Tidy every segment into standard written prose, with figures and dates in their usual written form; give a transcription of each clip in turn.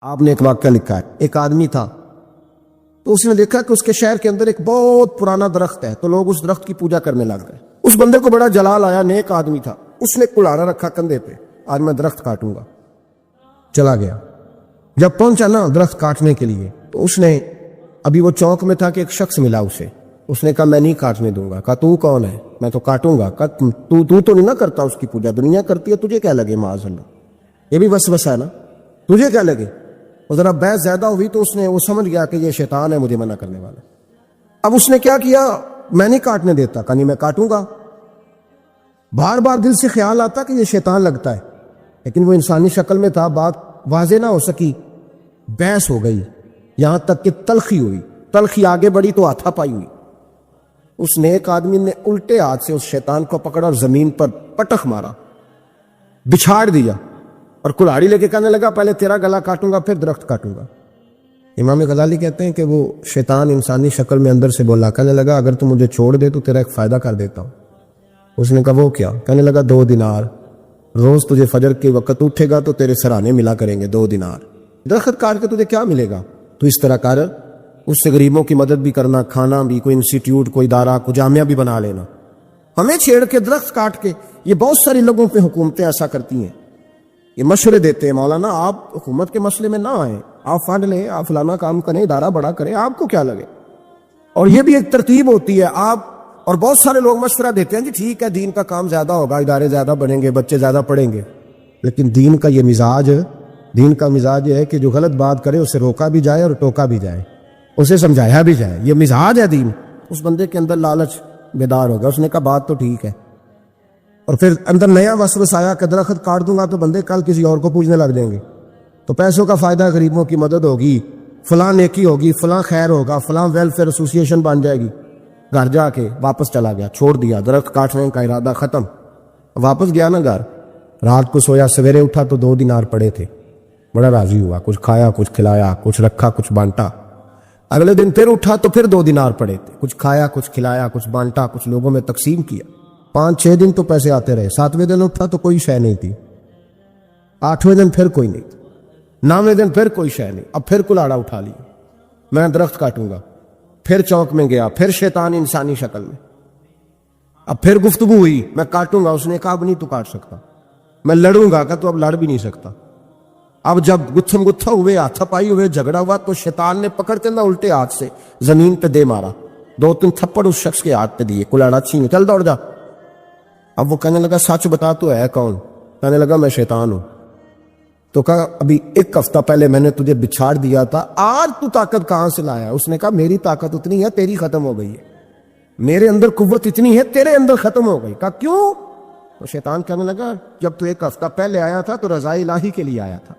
آپ نے ایک واقعہ لکھا ہے، ایک آدمی تھا تو اس نے دیکھا کہ اس کے شہر کے اندر ایک بہت پرانا درخت ہے، تو لوگ اس درخت کی پوجا کرنے لگ گئے۔ اس بندے کو بڑا جلال آیا، نیک آدمی تھا، اس نے کلاڑا رکھا کندھے پہ، آج میں درخت کاٹوں گا۔ چلا گیا، جب پہنچا نا درخت کاٹنے کے لیے تو اس نے ابھی وہ چوک میں تھا کہ ایک شخص ملا اسے، اس نے کہا میں نہیں کاٹنے دوں گا۔ کہا تو کون ہے؟ میں تو کاٹوں گا۔ کہا تو نہیں نہ کرتا اس کی پوجا، دنیا کرتی ہے، تجھے کیا لگے؟ معاذ اللہ، یہ بھی وسوسہ ہے نا، تجھے کیا لگے؟ اور ذرا بحث زیادہ ہوئی تو اس نے وہ سمجھ گیا کہ یہ شیطان ہے مجھے منع کرنے والا۔ اب اس نے کیا کیا؟ میں نہیں کاٹنے دیتا، کہا نہیں میں کاٹوں گا۔ بار بار دل سے خیال آتا کہ یہ شیطان لگتا ہے، لیکن وہ انسانی شکل میں تھا، بات واضح نہ ہو سکی، بحث ہو گئی، یہاں تک کہ تلخی ہوئی، تلخی آگے بڑھی تو ہاتھا پائی ہوئی۔ اس نیک آدمی نے الٹے ہاتھ سے اس شیطان کو پکڑا اور زمین پر پٹخ مارا، بچھاڑ دیا، اور کلاڑی لے کے کہنے لگا پہلے تیرا گلا کاٹوں گا پھر درخت کاٹوں گا۔ امام غزالی کہتے ہیں کہ وہ شیطان انسانی شکل میں اندر سے بولا، کہنے لگا اگر تو مجھے چھوڑ دے تو تیرا ایک فائدہ کر دیتا ہوں۔ اس نے کہا وہ کیا؟ کہنے لگا 2 دینار، روز تجھے فجر کے وقت اٹھے گا تو تیرے سرانے ملا کریں گے 2 دینار، درخت کاٹ کے تجھے کیا ملے گا؟ تو اس طرح کر، اس سے غریبوں کی مدد بھی کرنا، کھانا بھی، کوئی انسٹیٹیوٹ، کوئی ادارہ، کوئی جامعہ بھی بنا لینا۔ ہمیں چھیڑ کے درخت کاٹ کے، یہ بہت ساری لوگوں پہ حکومتیں ایسا کرتی ہیں، یہ مشورے دیتے ہیں مولانا آپ حکومت کے مسئلے میں نہ آئیں، آپ فنڈ لیں، آپ فلانا کام کریں، ادارہ بڑا کریں، آپ کو کیا لگے؟ اور یہ بھی ایک ترتیب ہوتی ہے۔ آپ اور بہت سارے لوگ مشورہ دیتے ہیں جی ٹھیک ہے دین کا کام زیادہ ہوگا، ادارے زیادہ بنیں گے، بچے زیادہ پڑھیں گے، لیکن دین کا یہ مزاج، دین کا مزاج یہ ہے کہ جو غلط بات کرے اسے روکا بھی جائے اور ٹوکا بھی جائے، اسے سمجھایا بھی جائے، یہ مزاج ہے دین۔ اس بندے کے اندر لالچ بیدار ہو گیا، اس نے کہا بات تو ٹھیک ہے، اور پھر اندر نیا وسوسہ آیا کہ درخت کاٹ دوں گا تو بندے کل کسی اور کو پوجنے لگ جائیں گے، تو پیسوں کا فائدہ، غریبوں کی مدد ہوگی، فلاں نیکی ہوگی، فلاں خیر ہوگا، فلاں ویلفیئر ایسوسیشن بن جائے گی۔ گھر جا کے واپس چلا گیا، چھوڑ دیا، درخت کاٹنے کا ارادہ ختم۔ واپس گیا نا گھر، رات کو سویا، سویرے اٹھا تو 2 دینار پڑے تھے، بڑا راضی ہوا، کچھ کھایا، کچھ کھلایا، کچھ رکھا، کچھ بانٹا۔ اگلے دن پھر اٹھا تو پھر 2 دینار پڑے تھے، کچھ کھایا، کچھ کھلایا، کچھ بانٹا، کچھ لوگوں میں تقسیم کیا۔ 5-6 دن تو پیسے آتے رہے، 7ویں دن اٹھا تو کوئی شے نہیں تھی، 8ویں دن پھر کوئی نہیں تھی، 9ویں دن پھر کوئی شے نہیں۔ اب پھر کلاڑا اٹھا لیا، میں درخت کاٹوں گا۔ پھر چوک میں گیا، پھر شیطان انسانی شکل میں، اب پھر گفتگو ہوئی، میں کاٹوں گا۔ اس نے کہا اب نہیں تو کاٹ سکتا، میں لڑوں گا۔ کہ تو اب لڑ بھی نہیں سکتا۔ اب جب گتھم گتھا ہوئے، ہاتھا پائی ہوئے، جھگڑا ہوا تو شیطان نے پکڑ کے نہ الٹے ہاتھ سے زمین پہ دے مارا، 2-3 تھپڑ اس شخص کے ہاتھ پہ دیے، کلاڑا چھین، چل دوڑ جا۔ اب وہ کہنے لگا سچ بتا تو ہے کون؟ کہنے لگا میں شیطان ہوں۔ تو کہا ابھی 1 ہفتہ پہلے میں نے تجھے بچھاڑ دیا تھا، آج تو طاقت کہاں سے لایا؟ اس نے کہا میری طاقت اتنی ہے، تیری ختم ہو گئی ہے، میرے اندر قوت اتنی ہے، تیرے اندر ختم ہو گئی۔ کہا کیوں؟ تو شیطان کہنے لگا جب تو 1 ہفتہ پہلے آیا تھا تو رضا الہی کے لیے آیا تھا،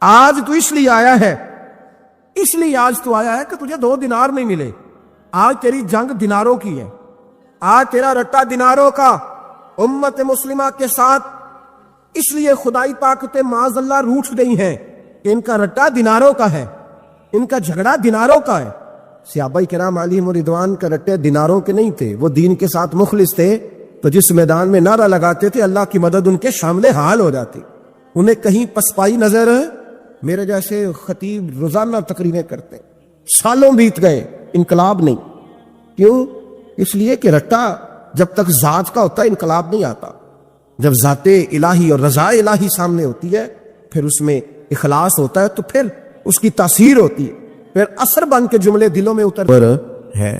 آج تو اس لیے آیا ہے، اس لیے آج تو آیا ہے کہ تجھے 2 دینار نہیں ملے۔ آج تیری جنگ دیناروں کی ہے، آج تیرا رٹا دیناروں کا امت مسلمہ کے ساتھ، اس لیے خدائی طاقتیں معاذ اللہ روٹھ گئی ہیں کہ ان کا رٹا دیناروں کا ہے، ان کا جھگڑا دیناروں کا ہے۔ صحابہ کرام علیہم رضوان کا رٹے دیناروں کے نہیں تھے، وہ دین کے ساتھ مخلص تھے، تو جس میدان میں نعرہ لگاتے تھے اللہ کی مدد ان کے شامل حال ہو جاتی۔ انہیں کہیں پسپائی نظر ہے؟ میرے جیسے خطیب روزانہ تقریریں کرتے، سالوں بیت گئے، انقلاب نہیں۔ کیوں؟ اس لیے کہ رٹا جب تک ذات کا ہوتا ہے انقلاب نہیں آتا، جب ذات الہی اور رضا الہی سامنے ہوتی ہے پھر اس میں اخلاص ہوتا ہے تو پھر اس کی تاثیر ہوتی ہے، پھر اثر بن کے جملے دلوں میں اتر ہے۔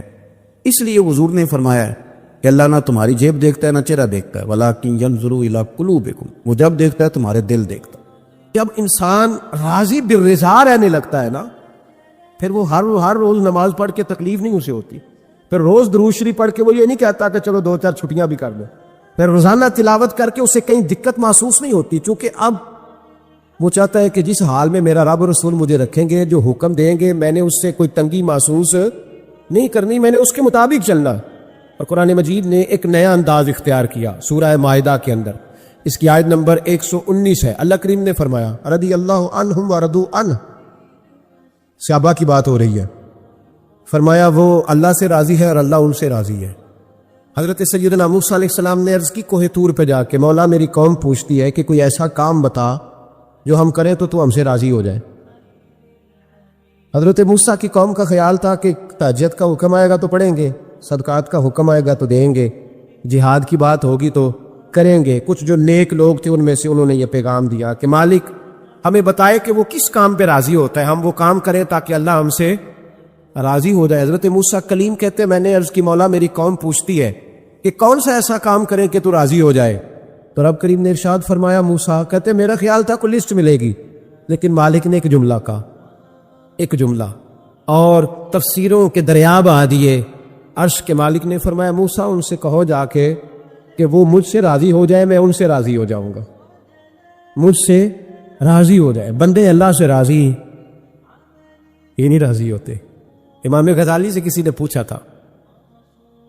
اس لیے حضور نے فرمایا ہے کہ اللہ نہ تمہاری جیب دیکھتا ہے نہ چہرہ دیکھتا ہے، وَلَٰكِن يَنظُرُ إِلَىٰ قُلُوبِكُمْ، وہ جب دیکھتا ہے تمہارے دل دیکھتا ہے۔ جب انسان راضی بالرضا رہنے لگتا ہے نا، پھر وہ ہر روز نماز پڑھ کے تکلیف نہیں اسے ہوتی، پھر روز درود شریف پڑھ کے وہ یہ نہیں کہتا کہ چلو 2-4 چھٹیاں بھی کر دیں، پھر روزانہ تلاوت کر کے اسے کہیں دقت محسوس نہیں ہوتی، چونکہ اب وہ چاہتا ہے کہ جس حال میں میرا رب رسول مجھے رکھیں گے، جو حکم دیں گے، میں نے اس سے کوئی تنگی محسوس نہیں کرنی، میں نے اس کے مطابق چلنا۔ اور قرآن مجید نے ایک نیا انداز اختیار کیا سورہ مائدہ کے اندر، اس کی آیت نمبر 119 ہے۔ اللہ کریم نے فرمایا رضی اللہ عنہم ورضوا عنہ، صحابہ کی بات ہو رہی ہے، فرمایا وہ اللہ سے راضی ہے اور اللہ ان سے راضی ہے۔ حضرت سیدنا موسیٰ علیہ السلام نے عرض کی کوہ طور پہ جا کے، مولا میری قوم پوچھتی ہے کہ کوئی ایسا کام بتا جو ہم کریں تو ہم سے راضی ہو جائے۔ حضرت موسیٰ کی قوم کا خیال تھا کہ تہجد کا حکم آئے گا تو پڑھیں گے، صدقات کا حکم آئے گا تو دیں گے، جہاد کی بات ہوگی تو کریں گے۔ کچھ جو نیک لوگ تھے ان میں سے انہوں نے یہ پیغام دیا کہ مالک ہمیں بتائے کہ وہ کس کام پہ راضی ہوتا ہے، ہم وہ کام کریں تاکہ اللہ ہم سے راضی ہو جائے۔ حضرت موسیٰ کلیم کہتے ہیں میں نے عرض کی مولا میری قوم پوچھتی ہے کہ کون سا ایسا کام کریں کہ تو راضی ہو جائے، تو رب کریم نے ارشاد فرمایا موسیٰ کہتے میرا خیال تھا کوئی لسٹ ملے گی، لیکن مالک نے ایک جملہ کہا، ایک جملہ، اور تفسیروں کے دریا بہا دیے۔ عرش کے مالک نے فرمایا موسیٰ ان سے کہو جا کے کہ وہ مجھ سے راضی ہو جائے، میں ان سے راضی ہو جاؤں گا، مجھ سے راضی ہو جائے۔ بندے اللہ سے راضی یہ نہیں راضی ہوتے۔ امام غزالی سے کسی نے پوچھا تھا،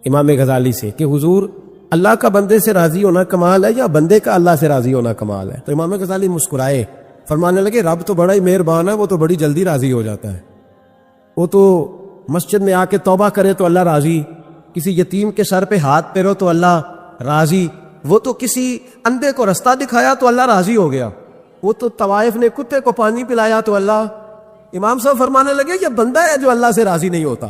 امام غزالی سے، کہ حضور اللہ کا بندے سے راضی ہونا کمال ہے یا بندے کا اللہ سے راضی ہونا کمال ہے؟ تو امام غزالی مسکرائے، فرمانے لگے رب تو بڑا ہی مہربان ہے، وہ تو بڑی جلدی راضی ہو جاتا ہے، وہ تو مسجد میں آ کے توبہ کرے تو اللہ راضی، کسی یتیم کے سر پہ ہاتھ پھیرو تو اللہ راضی، وہ تو کسی اندھے کو رستہ دکھایا تو اللہ راضی ہو گیا، وہ تو طوائف نے کتے کو پانی پلایا تو اللہ۔ امام صاحب فرمانے لگے یہ بندہ ہے جو اللہ سے راضی نہیں ہوتا،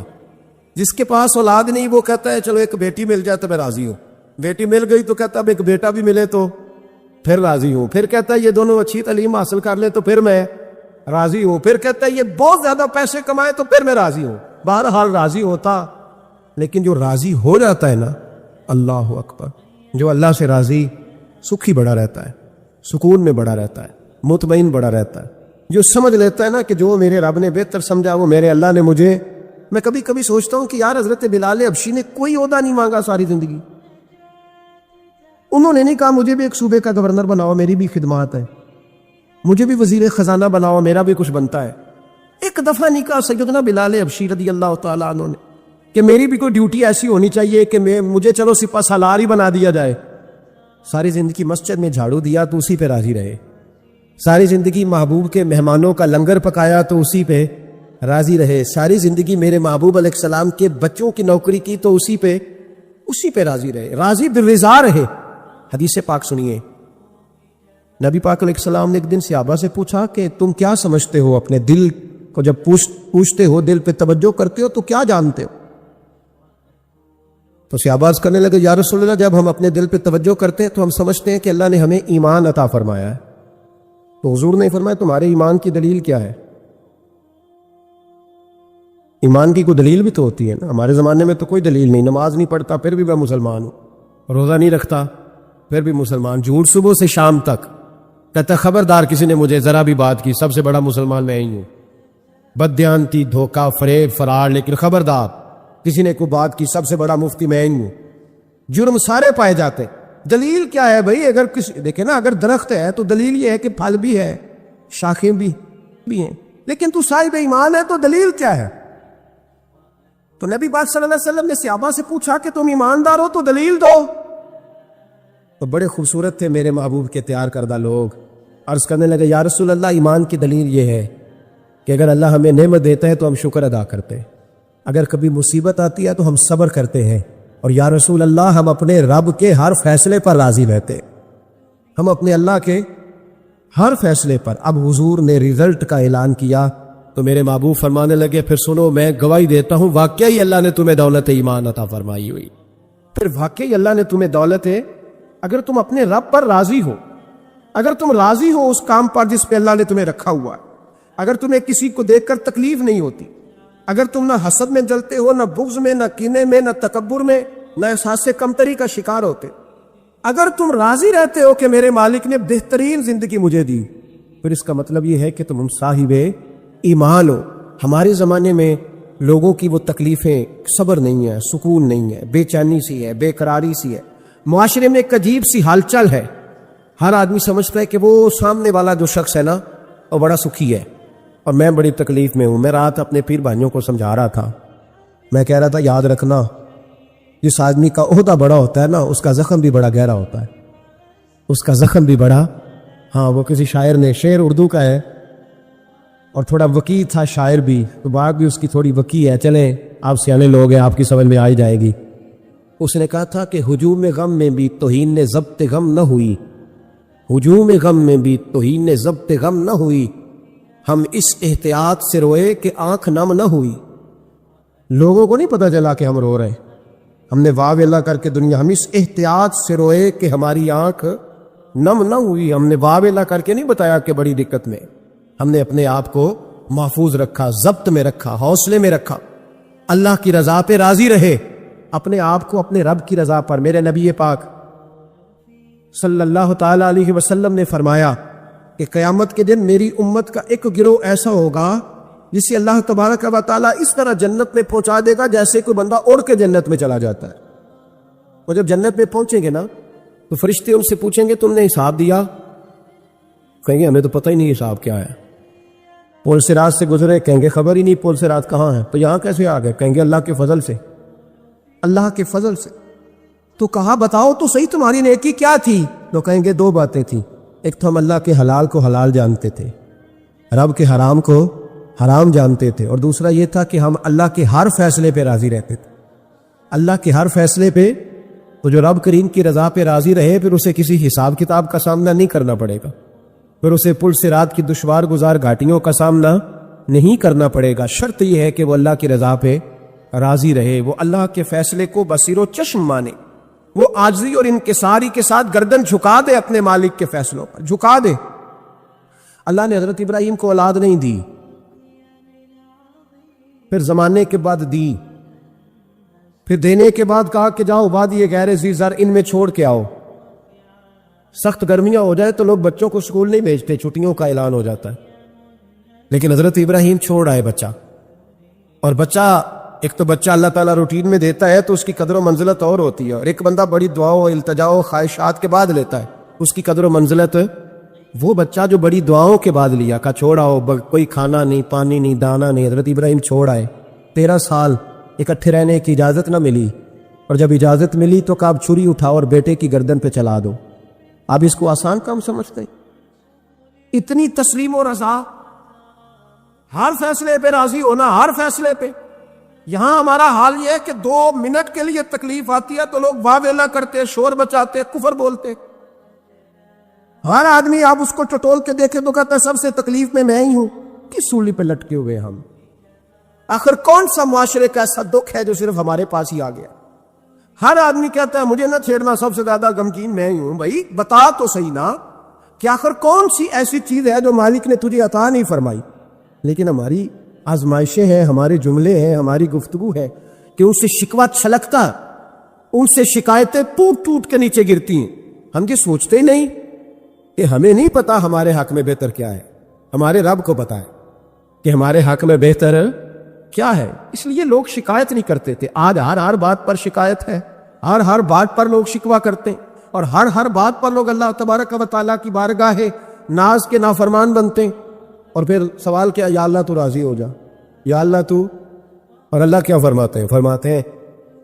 جس کے پاس اولاد نہیں وہ کہتا ہے چلو ایک بیٹی مل جائے تو میں راضی ہوں، بیٹی مل گئی تو کہتا اب ایک بیٹا بھی ملے تو پھر راضی ہوں، پھر کہتا ہے یہ دونوں اچھی تعلیم حاصل کر لے تو پھر میں راضی ہوں، پھر کہتا ہے یہ بہت زیادہ پیسے کمائے تو پھر میں راضی ہوں۔ بہرحال راضی ہوتا، لیکن جو راضی ہو جاتا ہے نا، اللہ اکبر، جو اللہ سے راضی سکھی بڑا رہتا ہے، سکون میں بڑا رہتا ہے، مطمئن بڑا رہتا ہے، جو سمجھ لیتا ہے نا کہ جو میرے رب نے بہتر سمجھا وہ میرے اللہ نے مجھے۔ میں کبھی کبھی سوچتا ہوں کہ یار حضرت بلال حبشی نے کوئی عہدہ نہیں مانگا ساری زندگی، انہوں نے نہیں کہا مجھے بھی ایک صوبے کا گورنر بناؤ میری بھی خدمات ہے، مجھے بھی وزیر خزانہ بناؤ میرا بھی کچھ بنتا ہے۔ ایک دفعہ نہیں کہا سیدنا بلال حبشی رضی اللہ تعالیٰ عنہ نے کہ میری بھی کوئی ڈیوٹی ایسی ہونی چاہیے کہ مجھے چلو سپہ سالار ہی بنا دیا جائے۔ ساری زندگی مسجد میں جھاڑو دیا تو اسی پہ راضی رہے، ساری زندگی محبوب کے مہمانوں کا لنگر پکایا تو اسی پہ راضی رہے، ساری زندگی میرے محبوب علیہ السلام کے بچوں کی نوکری کی تو اسی پہ راضی رہے، راضی بالرضا رہے۔ حدیث پاک سنیے، نبی پاک علیہ السلام نے ایک دن صحابہ سے پوچھا کہ تم کیا سمجھتے ہو، اپنے دل کو جب پوچھتے ہو، دل پہ توجہ کرتے ہو تو کیا جانتے ہو؟ تو صحابہ عرض کرنے لگے یا رسول اللہ جب ہم اپنے دل پہ توجہ کرتے ہیں تو ہم سمجھتے ہیں کہ اللہ نے ہمیں ایمان عطا فرمایا ہے۔ تو حضور نے فرمایا تمہارے ایمان کی دلیل کیا ہے؟ ایمان کی کوئی دلیل بھی تو ہوتی ہے نا، ہمارے زمانے میں تو کوئی دلیل نہیں، نماز نہیں پڑھتا پھر بھی میں مسلمان ہوں، روزہ نہیں رکھتا پھر بھی مسلمان، جھوٹ صبح سے شام تک، کہتا خبردار کسی نے مجھے ذرا بھی بات کی سب سے بڑا مسلمان میں ہی ہوں، بددیانتی، دھوکہ، فریب، فرار، لیکن خبردار کسی نے کوئی بات کی سب سے بڑا مفتی میں ہی ہوں۔ جرم سارے پائے جاتے، دلیل کیا ہے بھائی؟ اگر دیکھیں نا، اگر درخت ہے تو دلیل یہ ہے کہ پھل بھی ہے، شاخیں بھی ہیں، لیکن تو صاحب ایمان ہے تو دلیل کیا ہے؟ تو نبی پاک صلی اللہ علیہ وسلم نے صحابہ سے پوچھا کہ تم ایماندار ہو تو دلیل دو۔ تو بڑے خوبصورت تھے میرے محبوب کے تیار کردہ لوگ، عرض کرنے لگے یا رسول اللہ ایمان کی دلیل یہ ہے کہ اگر اللہ ہمیں نعمت دیتا ہے تو ہم شکر ادا کرتے ہیں، اگر کبھی مصیبت آتی ہے تو ہم صبر کرتے ہیں، اور یا رسول اللہ ہم اپنے رب کے ہر فیصلے پر راضی رہتے، ہم اپنے اللہ کے ہر فیصلے پر۔ اب حضور نے رزلٹ کا اعلان کیا تو میرے محبوب فرمانے لگے پھر سنو میں گواہی دیتا ہوں واقعی اللہ نے تمہیں دولت ایمان عطا فرمائی ہوئی، پھر واقعی اللہ نے تمہیں دولت ہے، اگر تم اپنے رب پر راضی ہو، اگر تم راضی ہو اس کام پر جس پہ اللہ نے تمہیں رکھا ہوا ہے، اگر تمہیں کسی کو دیکھ کر تکلیف نہیں ہوتی، اگر تم نہ حسد میں جلتے ہو، نہ بغض میں، نہ کینے میں، نہ تکبر میں، نہ احساس کمتری کا شکار ہوتے، اگر تم راضی رہتے ہو کہ میرے مالک نے بہترین زندگی مجھے دی، پھر اس کا مطلب یہ ہے کہ تم صاحب ایمان ہو۔ ہمارے زمانے میں لوگوں کی وہ تکلیفیں، صبر نہیں ہے، سکون نہیں ہے، بے چینی سی ہے، بے قراری سی ہے، معاشرے میں ایک عجیب سی ہلچل ہے، ہر آدمی سمجھتا ہے کہ وہ سامنے والا جو شخص ہے نا وہ بڑا سکھی ہے اور میں بڑی تکلیف میں ہوں۔ میں رات اپنے پیر بھائیوں کو سمجھا رہا تھا، میں کہہ رہا تھا یاد رکھنا جس آدمی کا عہدہ بڑا ہوتا ہے نا اس کا زخم بھی بڑا گہرا ہوتا ہے، اس کا زخم بھی بڑا، ہاں وہ کسی شاعر نے، شعر اردو کا ہے اور تھوڑا وکیع تھا شاعر بھی، تو بات بھی اس کی تھوڑی وکیع ہے، چلیں آپ سیانے لوگ ہیں آپ کی سمجھ میں آ ہی جائے گی۔ اس نے کہا تھا کہ ہجوم غم میں بھی توہین نے ضبط غم نہ ہوئی، ہجوم غم میں بھی توہین نے ضبط غم نہ ہوئی، ہم اس احتیاط سے روئے کہ آنکھ نم نہ ہوئی. لوگوں کو نہیں پتا چلا کہ ہم رو رہے ہیں. ہم نے واہ ویلا کر کے دنیا، ہم اس احتیاط سے روئے کہ ہماری آنکھ نم نہ ہوئی. ہم نے واہ ویلا کر کے نہیں بتایا کہ بڑی دقت میں. ہم نے اپنے آپ کو محفوظ رکھا، ضبط میں رکھا، حوصلے میں رکھا. اللہ کی رضا پہ راضی رہے، اپنے آپ کو اپنے رب کی رضا پر. میرے نبی پاک صلی اللہ تعالی علیہ وسلم نے فرمایا کہ قیامت کے دن میری امت کا ایک گروہ ایسا ہوگا جسے اللہ تبارک و تعالیٰ اس طرح جنت میں پہنچا دے گا جیسے کوئی بندہ اڑ کے جنت میں چلا جاتا ہے. وہ جب جنت میں پہنچیں گے نا تو فرشتے ان سے پوچھیں گے تم نے حساب دیا؟ کہیں گے ہمیں تو پتہ ہی نہیں حساب کیا ہے. پل صراط سے گزرے، کہیں گے خبر ہی نہیں پل صراط کہاں ہے. تو یہاں کیسے آ گئے؟ کہیں گے اللہ کے فضل سے، اللہ کے فضل سے. تو کہا بتاؤ تو صحیح تمہاری نیکی کیا تھی؟ تو کہیں گے دو باتیں تھیں. ایک تو ہم اللہ کے حلال کو حلال جانتے تھے، رب کے حرام کو حرام جانتے تھے، اور دوسرا یہ تھا کہ ہم اللہ کے ہر فیصلے پہ راضی رہتے تھے. اللہ کے ہر فیصلے پہ تو جو رب کریم کی رضا پہ راضی رہے پھر اسے کسی حساب کتاب کا سامنا نہیں کرنا پڑے گا، پھر اسے پل صراط کی دشوار گزار گھاٹیوں کا سامنا نہیں کرنا پڑے گا. شرط یہ ہے کہ وہ اللہ کی رضا پہ راضی رہے، وہ اللہ کے فیصلے کو بصیر و چشم مانے، وہ عاجزی اور انکساری کے ساتھ گردن جھکا دے اپنے مالک کے فیصلوں پر، جھکا دے. اللہ نے حضرت ابراہیم کو اولاد نہیں دی، پھر زمانے کے بعد دی، پھر دینے کے بعد کہا کہ جاؤ وادی غیر ذی زرع ان میں چھوڑ کے آؤ. سخت گرمیاں ہو جائے تو لوگ بچوں کو اسکول نہیں بھیجتے، چھٹیوں کا اعلان ہو جاتا ہے. لیکن حضرت ابراہیم چھوڑ آئے بچہ، اور بچہ ایک تو بچہ اللہ تعالیٰ روٹین میں دیتا ہے تو اس کی قدر و منزلت اور ہوتی ہے، اور ایک بندہ بڑی دعاؤں التجاؤں خواہشات کے بعد لیتا ہے، اس کی قدر و منزلت. وہ بچہ جو بڑی دعاؤں کے بعد لیا، کہا چھوڑا ہو، کوئی کھانا نہیں، پانی نہیں، دانا نہیں. حضرت ابراہیم چھوڑ آئے. 13 سال اکٹھے رہنے کی اجازت نہ ملی، اور جب اجازت ملی تو کہا اب چھری اٹھاؤ اور بیٹے کی گردن پہ چلا دو. اب اس کو آسان کام سمجھتے ہیں؟ اتنی تسلیم و رضا، ہر فیصلے پہ راضی ہونا، ہر فیصلے پہ. یہاں ہمارا حال یہ ہے کہ 2 منٹ کے لیے تکلیف آتی ہے تو لوگ واہ ویلا کرتے، شور بچاتے، کفر بولتے. ہر آدمی آپ اس کو ٹٹول کے دیکھے تو کہتا ہے سب سے تکلیف میں ہی ہوں. کس سولی پہ لٹکے ہوئے ہم؟ آخر کون سا معاشرے کا ایسا دکھ ہے جو صرف ہمارے پاس ہی آ گیا؟ ہر آدمی کہتا ہے مجھے نہ چھیڑنا، سب سے زیادہ غمگین میں ہی ہوں. بھائی بتا تو صحیح نا کہ آخر کون سی ایسی چیز ہے جو مالک نے تجھے عطا نہیں فرمائی؟ لیکن ہماری آزمائشیں ہیں، ہمارے جملے ہیں، ہماری گفتگو ہے کہ ان سے شکوہ چھلکتا، ان سے شکایتیں ٹوٹ ٹوٹ کے نیچے گرتی ہیں. ہم یہ سوچتے ہی نہیں کہ ہمیں نہیں پتا ہمارے حق میں بہتر کیا ہے. ہمارے رب کو پتا ہے کہ ہمارے حق میں بہتر کیا ہے. اس لیے لوگ شکایت نہیں کرتے تھے. آج ہر بات پر شکایت ہے، ہر بات پر لوگ شکوہ کرتے ہیں، اور ہر بات پر لوگ اللہ تبارک و تعالیٰ کی بارگاہ ناز کے نافرمان بنتے ہیں. اور پھر سوال کیا، یا اللہ تو راضی ہو جا، یا اللہ تو. اور اللہ کیا فرماتے ہیں؟ فرماتے ہیں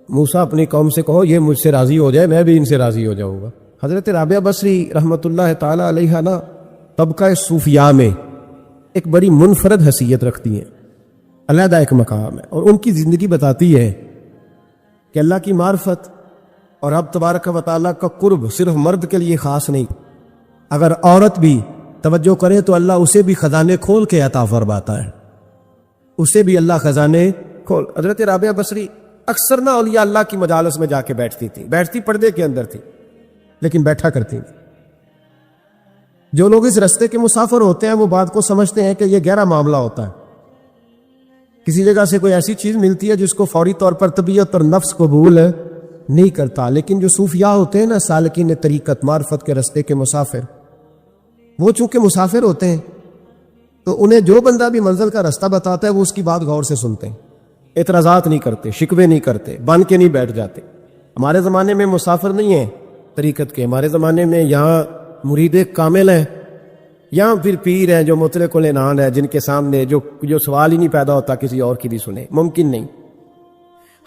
موسیٰ اپنی قوم سے کہو یہ مجھ سے راضی ہو جائے میں بھی ان سے راضی ہو جاؤں گا. حضرت رابعہ بصری رحمۃ اللہ تعالیٰ علیہ نا طبقہ صوفیاء میں ایک بڑی منفرد حیثیت رکھتی ہیں، علیحدہ ایک مقام ہے. اور ان کی زندگی بتاتی ہے کہ اللہ کی معرفت اور رب تبارک و تعالیٰ کا قرب صرف مرد کے لیے خاص نہیں، اگر عورت بھی توجہ کرے تو اللہ اسے بھی خزانے کھول کے عطا فرماتا ہے، اسے بھی اللہ خزانے کھول. حضرت رابعہ بصری اکثر نہ اولیاء اللہ کی مجالس میں جا کے بیٹھتی تھی، بیٹھتی پردے کے اندر تھی لیکن بیٹھا کرتی تھی. جو لوگ اس رستے کے مسافر ہوتے ہیں وہ بات کو سمجھتے ہیں کہ یہ گہرا معاملہ ہوتا ہے. کسی جگہ سے کوئی ایسی چیز ملتی ہے جس کو فوری طور پر طبیعت اور نفس قبول نہیں کرتا. لیکن جو صوفیاء ہوتے ہیں نا، سالکین طریقت، معرفت کے رستے کے مسافر، وہ چونکہ مسافر ہوتے ہیں تو انہیں جو بندہ بھی منزل کا رستہ بتاتا ہے وہ اس کی بات غور سے سنتے ہیں، اعتراضات نہیں کرتے، شکوے نہیں کرتے، بن کے نہیں بیٹھ جاتے. ہمارے زمانے میں مسافر نہیں ہیں طریقت کے، ہمارے زمانے میں یہاں مرید کامل ہیں، یہاں پھر پیر ہیں جو مطلق العنان ہے، جن کے سامنے جو سوال ہی نہیں پیدا ہوتا کسی اور کی بھی سنے، ممکن نہیں.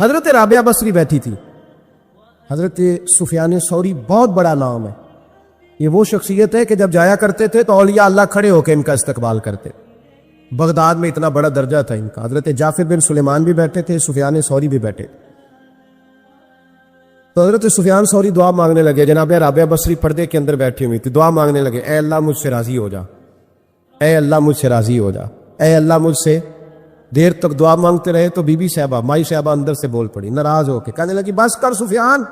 حضرت رابعہ بصری بیٹھی تھی. حضرت سفیان ثوری بہت بڑا نام ہے، یہ وہ شخصیت ہے کہ جب جایا کرتے تھے تو اولیاء اللہ کھڑے ہو کے ان کا استقبال کرتے. بغداد میں اتنا بڑا درجہ تھا ان کا. حضرت جعفر بن سلیمان بھی بیٹھے تھے، سفیان ثوری بھی بیٹھے. تو حضرت سفیان ثوری دعا مانگنے لگے، جناب رابعہ بصری پردے کے اندر بیٹھی ہوئی تھی، دعا مانگنے لگے، اے اللہ مجھ سے راضی ہو جا، اے اللہ مجھ سے راضی ہو جا، اے اللہ مجھ سے۔ دیر تک دعا مانگتے رہے تو بی بی صاحبہ، مائی صاحبہ اندر سے بول پڑی ناراض ہو کے، کہنے لگی بس کر سفیان،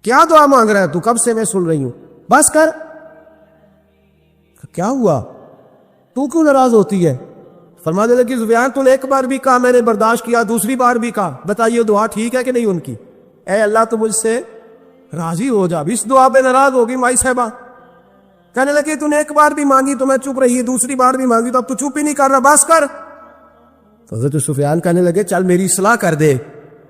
کیا دعا مانگ رہا ہے تو، کب سے میں سن رہی ہوں، بس کر۔ کیا ہوا، تو کیوں ناراض ہوتی ہے؟ فرمانے لگی سفیان تو نے ایک بار بھی کہا میں نے برداشت کیا، دوسری بار بھی کہا، بتائیے دعا ٹھیک ہے کہ نہیں ان کی؟ اے اللہ تو مجھ سے راضی ہو جا، اس دعا پہ ناراض ہوگی مائی صاحبہ۔ کہنے لگی تو نے ایک بار بھی مانگی تو میں چپ رہی، دوسری بار بھی مانگی تو اب تو چپ ہی نہیں کر رہا، بس کر۔ تو حضرت سفیان کہنے لگے چل میری اصلاح کر دے۔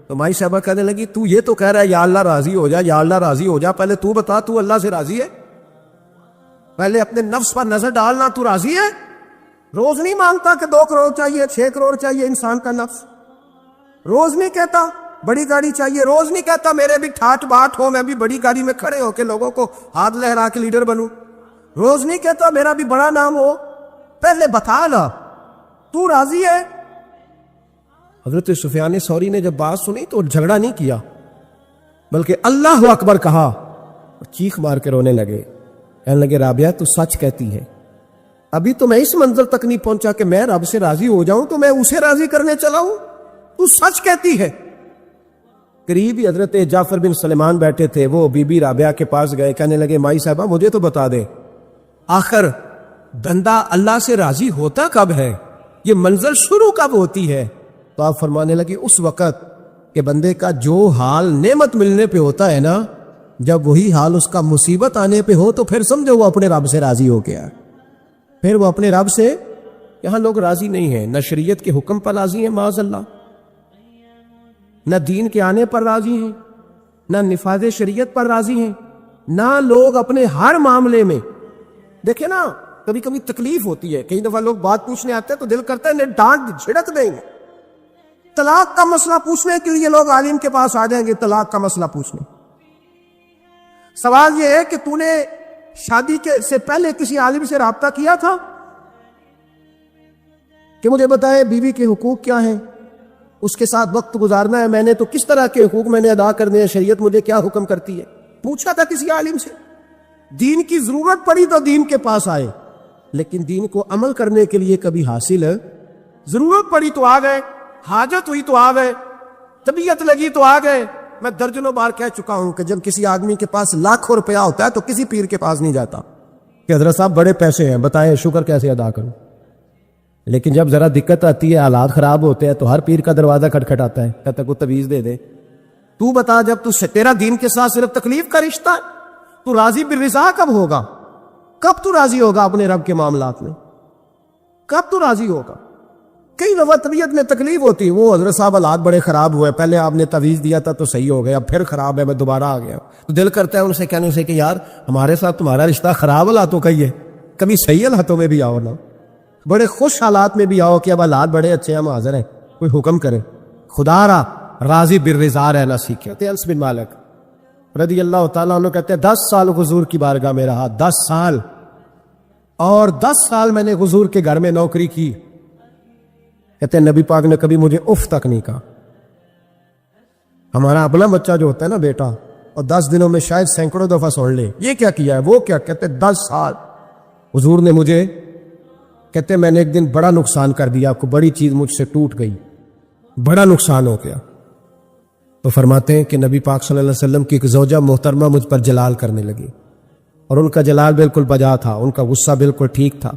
تو مائی صاحبہ کہنے لگی تو یہ تو کہہ رہا ہے یا اللہ راضی ہو جا، یا اللہ راضی ہو جا، پہلے تو بتا تو اللہ سے راضی ہے؟ پہلے اپنے نفس پر نظر ڈالنا، تو راضی ہے؟ روز نہیں مانگتا کہ 2 کروڑ چاہیے، 6 کروڑ چاہیے، انسان کا نفس روز نہیں کہتا بڑی گاڑی چاہیے، روز نہیں کہتا میرے بھی ٹھاٹ باٹ ہو، میں بھی بڑی گاڑی میں کھڑے ہو کے لوگوں کو ہاتھ لہرا کے لیڈر بنوں، روز نہیں کہتا میرا بھی بڑا نام ہو، پہلے بتا نا تو راضی ہے؟ حضرت سفیان ثوری نے جب بات سنی تو جھگڑا نہیں کیا بلکہ اللہ اکبر کہا اور چیخ مار کے رونے لگے، کہنے لگے رابعہ تو سچ کہتی ہے، ابھی تو میں اس منزل تک نہیں پہنچا کہ میں رب سے راضی ہو جاؤں تو میں اسے راضی کرنے چلا ہوں، تو سچ کہتی ہے۔ قریب ہی حضرت جعفر بن سلیمان بیٹھے تھے، وہ بی بی رابعہ کے پاس گئے، کہنے لگے مائی صاحبہ مجھے تو بتا دے آخر بندہ اللہ سے راضی ہوتا کب ہے، یہ منزل شروع کب ہوتی ہے؟ تو آپ فرمانے لگے اس وقت کہ بندے کا جو حال نعمت ملنے پہ ہوتا ہے نا، جب وہی حال اس کا مصیبت آنے پہ ہو تو پھر سمجھو وہ اپنے رب سے راضی ہو گیا، پھر وہ اپنے رب سے۔ یہاں لوگ راضی نہیں ہیں، نہ شریعت کے حکم پر راضی ہیں معاذ اللہ، نہ دین کے آنے پر راضی ہیں، نہ نفاذ شریعت پر راضی ہیں، نہ لوگ اپنے ہر معاملے میں۔ دیکھیں نا کبھی کبھی تکلیف ہوتی ہے، کئی دفعہ لوگ بات پوچھنے آتے ہیں تو دل کرتا ہے انہیں ڈانٹ جھڑک دیں گے، طلاق کا مسئلہ پوچھنے کے لیے لوگ عالم کے پاس آ جائیں گے، طلاق کا مسئلہ پوچھنے۔ سوال یہ ہے کہ تو نے شادی سے پہلے کسی عالم سے رابطہ کیا تھا کہ مجھے بتائے بیوی کے حقوق کیا ہیں، اس کے ساتھ وقت گزارنا ہے میں نے تو کس طرح کے حقوق میں نے ادا کرنے ہیں، شریعت مجھے کیا حکم کرتی ہے؟ پوچھا تھا کسی عالم سے؟ دین کی ضرورت پڑی تو دین کے پاس آئے، لیکن دین کو عمل کرنے کے لیے کبھی حاصل ہے؟ ضرورت پڑی تو آ گئے، حاجت ہوئی تو آ گئے، طبیعت لگی تو آ گئے۔ میں درجنوں بار کہہ چکا ہوں کہ جب کسی آدمی کے پاس لاکھوں روپیہ ہوتا ہے تو کسی پیر کے پاس نہیں جاتا کہ حضرت صاحب بڑے پیسے ہیں بتائیں شکر کیسے ادا کروں، لیکن جب ذرا دقت آتی ہے، حالات خراب ہوتے ہیں تو ہر پیر کا دروازہ کھٹکھٹاتا ہے، کہتا ہے کوئی تعویذ دے دے۔ تو بتا جب تیرا دین کے ساتھ صرف تکلیف کا رشتہ ہے تو راضی بالرضا کب ہوگا؟ کب تو راضی ہوگا اپنے رب کے معاملات میں؟ کب تو راضی ہوگا؟ کئی دفعہ طبیعت میں تکلیف ہوتی ہے، وہ حضرت صاحب حالات بڑے خراب ہوئے، پہلے آپ نے تعویذ دیا تھا تو صحیح ہو گیا، اب پھر خراب ہے میں دوبارہ آ گیا، تو دل کرتا ہے ان سے کہنے سے کہ یار ہمارے ساتھ تمہارا رشتہ خراب حالاتوں کا ہی ہے، کبھی صحیح حالاتوں میں بھی آؤ نا، بڑے خوش حالات میں بھی آؤ کہ اب حالات بڑے اچھے ہیں، ہم حاضر ہیں، کوئی حکم کرے۔ خدا را راضی بالرضا رہنا سیکھے۔ انس بن مالک رضی اللہ تعالیٰ عنہ کہتے ہیں 10 سال حضور کی بارگاہ میں رہا، 10 سال، اور 10 سال میں نے حضور کے گھر میں نوکری کی، کہتے ہیں نبی پاک نے کبھی مجھے اف تک نہیں کہا۔ ہمارا اپنا بچہ جو ہوتا ہے نا بیٹا، اور 10 دنوں میں شاید سینکڑوں دفعہ سن لے یہ کیا کیا ہے وہ کیا، کہتے ہیں 10 سال حضور نے مجھے، کہتے ہیں میں نے ایک دن بڑا نقصان کر دیا، کوئی بڑی چیز مجھ سے ٹوٹ گئی، بڑا نقصان ہو گیا، تو فرماتے ہیں کہ نبی پاک صلی اللہ علیہ وسلم کی ایک زوجہ محترمہ مجھ پر جلال کرنے لگی، اور ان کا جلال بالکل بجا تھا، ان کا غصہ بالکل ٹھیک تھا،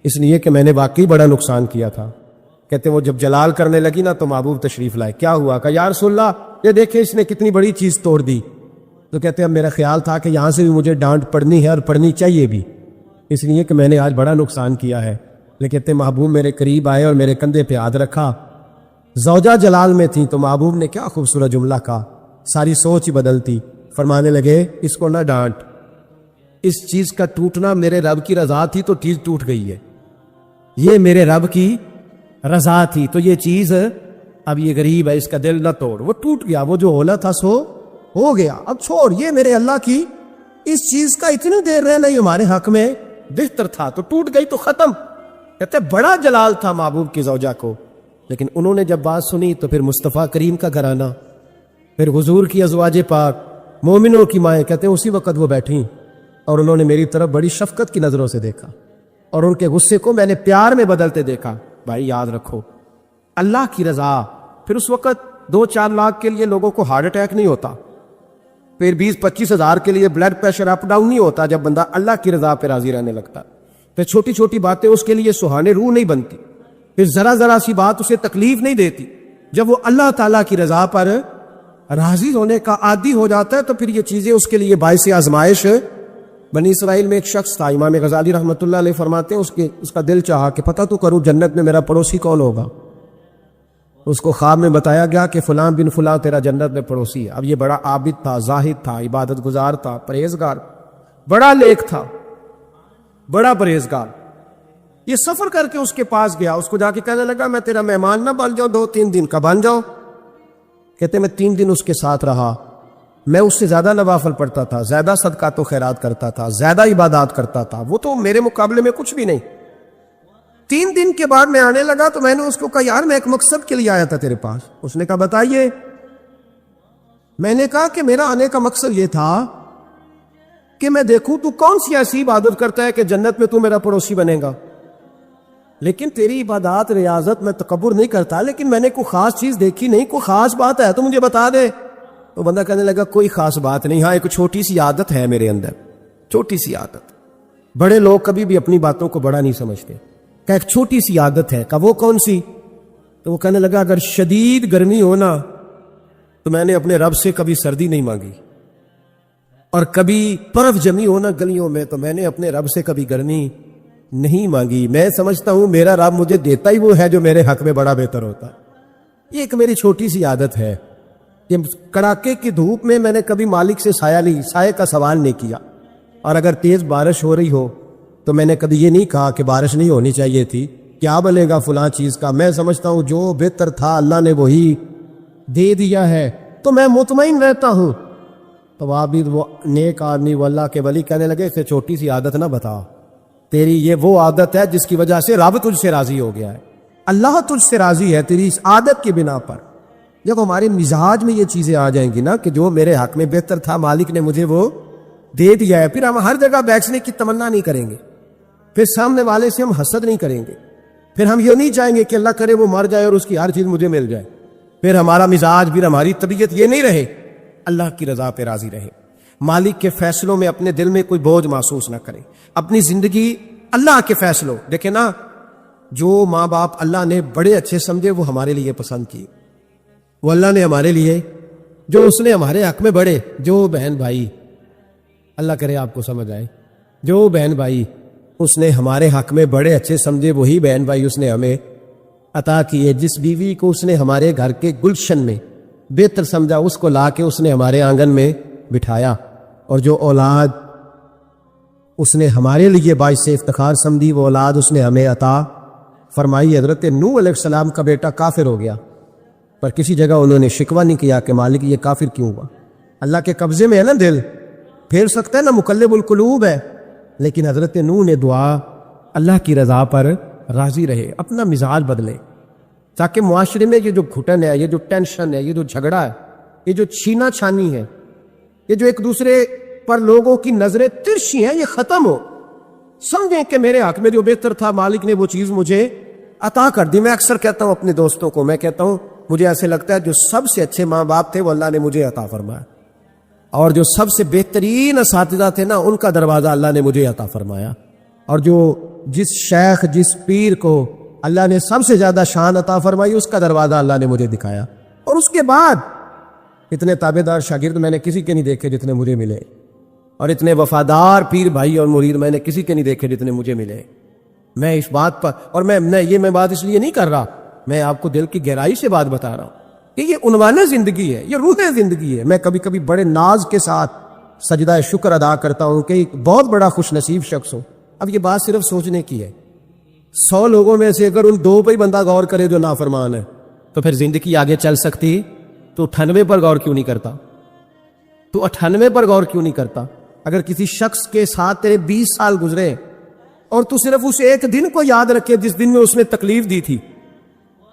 اس لیے کہ میں نے واقعی بڑا نقصان کیا تھا۔ کہتے ہیں وہ جب جلال کرنے لگی نا تو محبوب تشریف لائے، کیا ہوا؟ کہ یا رسول اللہ یہ دیکھیں اس نے کتنی بڑی چیز توڑ دی۔ تو کہتے ہیں اب میرا خیال تھا کہ یہاں سے بھی مجھے ڈانٹ پڑنی ہے اور پڑنی چاہیے بھی، اس لیے کہ میں نے آج بڑا نقصان کیا ہے۔ لیکن کہتے ہیں محبوب میرے قریب آئے اور میرے کندھے پہ ہاتھ رکھا، زوجہ جلال میں تھی تو محبوب نے کیا خوبصورت جملہ کہا، ساری سوچ ہی بدلتی، فرمانے لگے اس کو نہ ڈانٹ، اس چیز کا ٹوٹنا میرے رب کی رضا تھی تو چیز ٹوٹ گئی ہے، یہ میرے رب کی رضا تھی تو یہ چیز اب یہ غریب ہے اس کا دل نہ توڑ، وہ ٹوٹ گیا، وہ جو ہونا تھا سو ہو گیا، اب چھوڑ، یہ میرے اللہ کی اس چیز کا اتنی دیر رہنا ہی ہمارے حق میں بہتر تھا، تو ٹوٹ گئی تو ختم۔ کہتے بڑا جلال تھا محبوب کی زوجہ کو، لیکن انہوں نے جب بات سنی تو پھر مصطفیٰ کریم کا گھرانہ، پھر حضور کی ازواج پاک، مومنوں کی مائیں، کہتے ہیں اسی وقت وہ بیٹھیں اور انہوں نے میری طرف بڑی شفقت کی نظروں سے دیکھا اور ان کے غصے کو میں نے پیار میں بدلتے دیکھا. بھائی یاد رکھو اللہ کی رضا. پھر اس وقت 2-4 لاکھ کے لیے لوگوں کو ہارٹ اٹیک نہیں ہوتا, پھر 20-25 ہزار کے لیے بلڈ پریشر اپ ڈاؤن نہیں ہوتا جب بندہ اللہ کی رضا پہ راضی رہنے لگتا. پھر چھوٹی چھوٹی باتیں اس کے لیے سہانے روح نہیں بنتی, پھر ذرا ذرا سی بات اسے تکلیف نہیں دیتی. جب وہ اللہ تعالیٰ کی رضا پر راضی ہونے کا عادی ہو جاتا ہے تو پھر یہ چیزیں اس کے لیے باعث آزمائش. بنی اسرائیل میں ایک شخص تھا, امام غزالی رحمۃ اللہ علیہ فرماتے ہیں اس کا دل چاہا کہ پتہ تو کروں جنت میں میرا پڑوسی کون ہوگا. اس کو خواب میں بتایا گیا کہ فلاں بن فلاں تیرا جنت میں پڑوسی ہے. اب یہ بڑا عابد تھا, زاہد تھا, عبادت گزار تھا, پرہیزگار, بڑا نیک تھا, بڑا پرہیزگار. یہ سفر کر کے اس کے پاس گیا, اس کو جا کے کہنے لگا میں تیرا مہمان نہ بن جاؤں 2-3 دن کا, بن جاؤ. کہتے میں 3 دن اس کے ساتھ رہا, میں اس سے زیادہ نوافل پڑھتا تھا, زیادہ صدقات و خیرات کرتا تھا, زیادہ عبادات کرتا تھا, وہ تو میرے مقابلے میں کچھ بھی نہیں. 3 دن کے بعد میں آنے لگا تو میں نے اس کو کہا یار میں ایک مقصد کے لیے آیا تھا تیرے پاس. اس نے کہا بتائیے. میں نے کہا کہ میرا آنے کا مقصد یہ تھا کہ میں دیکھوں تو کون سی ایسی عبادت کرتا ہے کہ جنت میں تو میرا پڑوسی بنے گا. لیکن تیری عبادات ریاضت میں تکبر نہیں کرتا, لیکن میں نے کوئی خاص چیز دیکھی نہیں, کوئی خاص بات ہے تو مجھے بتا دے. تو بندہ کہنے لگا کوئی خاص بات نہیں, ہاں ایک چھوٹی سی عادت ہے میرے اندر, چھوٹی سی عادت. بڑے لوگ کبھی بھی اپنی باتوں کو بڑا نہیں سمجھتے. کہ ایک چھوٹی سی عادت ہے. کہ وہ کون سی؟ تو وہ کہنے لگا اگر شدید گرمی ہونا تو میں نے اپنے رب سے کبھی سردی نہیں مانگی, اور کبھی برف جمی ہونا گلیوں میں تو میں نے اپنے رب سے کبھی گرمی نہیں مانگی. میں سمجھتا ہوں میرا رب مجھے دیتا ہی وہ ہے جو میرے حق میں بڑا بہتر ہوتا ہے. یہ ایک میری چھوٹی سی عادت ہے. یہ کڑاکے کی دھوپ میں میں نے کبھی مالک سے سائے کا سوال نہیں کیا, اور اگر تیز بارش ہو رہی ہو تو میں نے کبھی یہ نہیں کہا کہ بارش نہیں ہونی چاہیے تھی, کیا بلے گا فلاں چیز کا. میں سمجھتا ہوں جو بہتر تھا اللہ نے وہی دے دیا ہے تو میں مطمئن رہتا ہوں. تو عابد وہ نیک آدمی وہ اللہ کے ولی کہنے لگے اسے چھوٹی سی عادت نہ بتا, تیری یہ وہ عادت ہے جس کی وجہ سے رب تجھ سے راضی ہو گیا ہے. اللہ تجھ سے راضی ہے تیری اس عادت کی بنا پر. جب ہمارے مزاج میں یہ چیزیں آ جائیں گی نا کہ جو میرے حق میں بہتر تھا مالک نے مجھے وہ دے دیا ہے, پھر ہم ہر جگہ بیٹھنے کی تمنا نہیں کریں گے, پھر سامنے والے سے ہم حسد نہیں کریں گے, پھر ہم یہ نہیں چاہیں گے کہ اللہ کرے وہ مر جائے اور اس کی ہر چیز مجھے مل جائے. پھر ہمارا مزاج, پھر ہماری طبیعت یہ نہیں رہے اللہ کی رضا پہ راضی رہے. مالک کے فیصلوں میں اپنے دل میں کوئی بوجھ محسوس نہ کریں. اپنی زندگی اللہ کے فیصلوں, دیکھیں نا جو ماں باپ اللہ نے بڑے اچھے سمجھے وہ ہمارے لیے پسند کیے, وہ اللہ نے ہمارے لیے جو اس نے ہمارے حق میں بڑے, جو بہن بھائی اللہ کرے آپ کو سمجھ آئے, جو بہن بھائی اس نے ہمارے حق میں بڑے اچھے سمجھے وہی بہن بھائی اس نے ہمیں عطا کیے. جس بیوی کو اس نے ہمارے گھر کے گلشن میں بہتر سمجھا اس کو لا کے اس نے ہمارے آنگن میں بٹھایا, اور جو اولاد اس نے ہمارے لیے باعث افتخار سمجھی وہ اولاد اس نے ہمیں عطا فرمائی. حضرت نوح علیہ السلام کا بیٹا کافر ہو گیا, پر کسی جگہ انہوں نے شکوہ نہیں کیا کہ مالک یہ کافر کیوں ہوا. اللہ کے قبضے میں ہے نا دل, پھیر سکتا ہے نا, مقلب القلوب ہے. لیکن حضرت نوح نے دعا اللہ کی رضا پر راضی رہے, اپنا مزاج بدلے, تاکہ معاشرے میں یہ جو گھٹن ہے, یہ جو ٹینشن ہے, یہ جو جھگڑا ہے, یہ جو چھینا چھانی ہے, یہ جو ایک دوسرے پر لوگوں کی نظریں ترشی ہیں, یہ ختم ہو. سمجھیں کہ میرے حق میں جو بہتر تھا مالک نے وہ چیز مجھے عطا کر دی. میں اکثر کہتا ہوں اپنے دوستوں کو, میں کہتا ہوں مجھے ایسے لگتا ہے جو سب سے اچھے ماں باپ تھے وہ اللہ نے مجھے عطا فرمایا, اور جو سب سے بہترین اساتذہ تھے نا ان کا دروازہ اللہ نے مجھے عطا فرمایا, اور جو جس شیخ جس پیر کو اللہ نے سب سے زیادہ شان عطا فرمائی اس کا دروازہ اللہ نے مجھے دکھایا. اور اس کے بعد اتنے تابع دار شاگرد میں نے کسی کے نہیں دیکھے جتنے مجھے ملے, اور اتنے وفادار پیر بھائی اور مرید میں نے کسی کے نہیں دیکھے جتنے مجھے ملے. میں اس بات پر, اور میں بات اس لیے نہیں کر رہا, میں آپ کو دل کی گہرائی سے بات بتا رہا ہوں کہ یہ عنوان زندگی ہے, یہ روح زندگی ہے. میں کبھی کبھی بڑے ناز کے ساتھ سجدہ شکر ادا کرتا ہوں کہ ایک بہت بڑا خوش نصیب شخص ہوں. اب یہ بات صرف سوچنے کی ہے. 100 لوگوں میں سے اگر ان 2 پہ ہی بندہ غور کرے جو نافرمان ہے تو پھر زندگی آگے چل سکتی. تو 98 پر غور کیوں نہیں کرتا؟ تو 98 پر غور کیوں نہیں کرتا؟ اگر کسی شخص کے ساتھ تیرے 20 سال گزرے اور تو صرف اس ایک دن کو یاد رکھے جس دن میں اس نے تکلیف دی تھی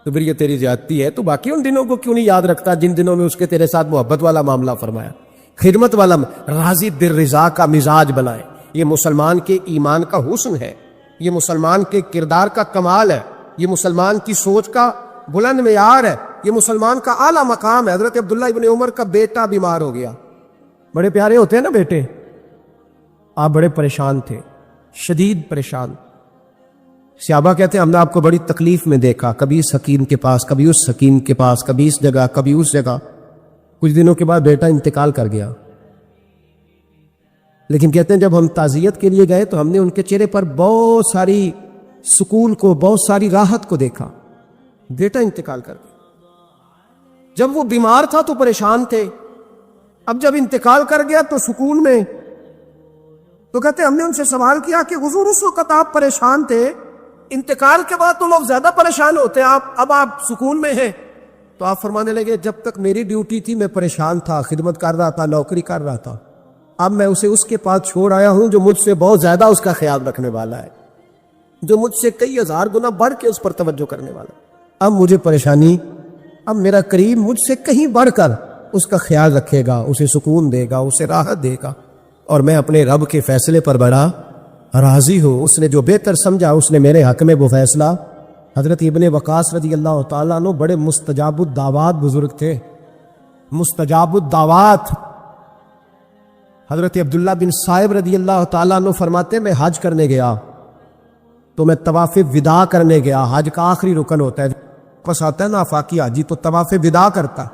تو پھر یہ تیری زیادتی ہے. تو باقی ان دنوں کو کیوں نہیں یاد رکھتا جن دنوں میں اس کے تیرے ساتھ محبت والا معاملہ فرمایا, خدمت والا, راضی بالرضا کا مزاج بنائے. یہ مسلمان کے ایمان کا حسن ہے، یہ مسلمان کے کردار کا کمال ہے، یہ مسلمان کی سوچ کا بلند معیار ہے، یہ مسلمان کا اعلیٰ مقام ہے۔ حضرت عبداللہ ابن عمر کا بیٹا بیمار ہو گیا، بڑے پیارے ہوتے ہیں نا بیٹے، آپ بڑے پریشان تھے، شدید پریشان۔ صحابہ کہتے ہیں ہم نے آپ کو بڑی تکلیف میں دیکھا، کبھی اس حکیم کے پاس، کبھی اس حکیم کے پاس، کبھی اس جگہ، کبھی اس جگہ۔ کچھ دنوں کے بعد بیٹا انتقال کر گیا، لیکن کہتے ہیں جب ہم تعزیت کے لیے گئے تو ہم نے ان کے چہرے پر بہت ساری سکون کو، بہت ساری راحت کو دیکھا۔ بیٹا انتقال کر گیا، جب وہ بیمار تھا تو پریشان تھے، اب جب انتقال کر گیا تو سکون میں۔ تو کہتے ہیں ہم نے ان سے سوال کیا کہ حضور اس وقت آپ پریشان تھے، انتقال کے بعد تو لوگ زیادہ پریشان ہوتے ہیں، اب آپ سکون میں ہیں۔ تو آپ فرمانے لگے جب تک میری ڈیوٹی تھی میں پریشان تھا، خدمت کر رہا تھا، نوکری کر رہا تھا، اب میں اسے اس کے پاس چھوڑ آیا ہوں جو مجھ سے بہت زیادہ اس کا خیال رکھنے والا ہے، جو مجھ سے کئی ہزار گنا بڑھ کے اس پر توجہ کرنے والا ہے۔ اب مجھے پریشانی، اب میرا قریب مجھ سے کہیں بڑھ کر اس کا خیال رکھے گا، اسے سکون دے گا، اسے راحت دے گا، اور میں اپنے رب کے فیصلے پر بڑا راضی ہوں۔ اس نے جو بہتر سمجھا اس نے میرے حق میں وہ فیصلہ۔ حضرت ابن وقاص رضی اللہ تعالیٰ عنہ بڑے مستجاب الدعوات بزرگ تھے، مستجاب الدعوات۔ حضرت عبداللہ بن صائب رضی اللہ تعالیٰ عنہ فرماتے میں حج کرنے گیا تو میں طواف وداع کرنے گیا، حج کا آخری رکن ہوتا ہے، پس آتا ہے نا آفاقی حاجی تو طواف وداع کرتا۔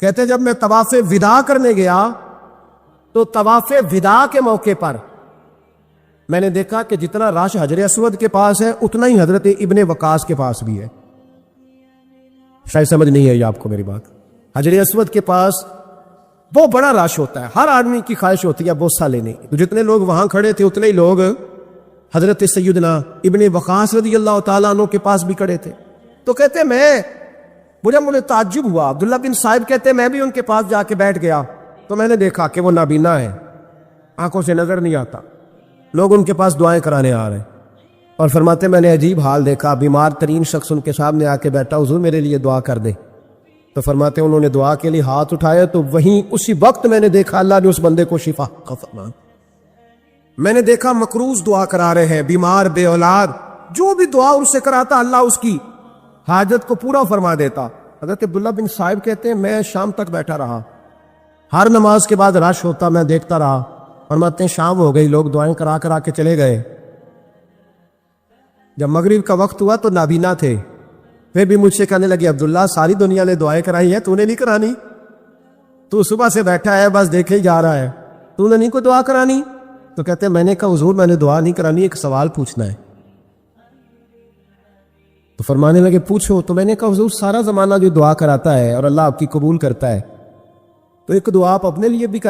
کہتے جب میں طواف وداع کرنے گیا تو طواف وداع کے موقع پر میں نے دیکھا کہ جتنا رش حجر اسود کے پاس ہے اتنا ہی حضرت ابن وقاص کے پاس بھی ہے۔ شاید سمجھ نہیں آئی آپ کو میری بات۔ حجر اسود کے پاس وہ بڑا رش ہوتا ہے، ہر آدمی کی خواہش ہوتی ہے بوسہ لینے کی، تو جتنے لوگ وہاں کھڑے تھے اتنے ہی لوگ حضرت سیدنا ابن وقاص رضی اللہ تعالیٰ عنہ کے پاس بھی کھڑے تھے۔ تو کہتے مجھے تعجب ہوا، عبداللہ بن صائب کہتے میں بھی ان کے پاس جا کے بیٹھ گیا تو میں نے دیکھا کہ وہ نابینا ہے، آنکھوں سے نظر نہیں آتا، لوگ ان کے پاس دعائیں کرانے آ رہے ہیں، اور فرماتے میں نے عجیب حال دیکھا، بیمار ترین شخص ان کے سامنے آ کے بیٹھا، حضور میرے لیے دعا کر دے۔ تو فرماتے انہوں نے دعا کے لیے ہاتھ اٹھایا تو وہیں اسی وقت میں نے دیکھا اللہ نے اس بندے کو شفا کا فرمان۔ میں نے دیکھا مقروض دعا کرا رہے ہیں، بیمار، بے اولاد، جو بھی دعا ان سے کراتا اللہ اس کی حاجت کو پورا فرما دیتا۔ حضرت عبداللہ بن صائب کہتے ہیں میں شام تک بیٹھا رہا، ہر نماز کے بعد رش ہوتا، میں دیکھتا رہا۔ فرماتے ہیں شام ہو گئی، لوگ دعائیں کرا کے چلے گئے۔ جب مغرب کا وقت ہوا تو نابینا تھے، پھر بھی مجھ سے کہنے لگے عبداللہ ساری دنیا نے دعائیں کرائی ہیں، تو نے نہیں کرانی؟ تو صبح سے بیٹھا ہے بس دیکھے ہی جا رہا ہے، تو نے نہیں کوئی دعا کرانی؟ تو کہتے ہیں میں نے کہا حضور میں نے دعا نہیں کرانی، ایک سوال پوچھنا ہے۔ تو فرمانے لگے پوچھو۔ تو میں نے کہا حضور سارا زمانہ جو دعا کراتا ہے اور اللہ آپ کی قبول کرتا ہے، تو ایک دعا آپ اپنے لیے بھی کر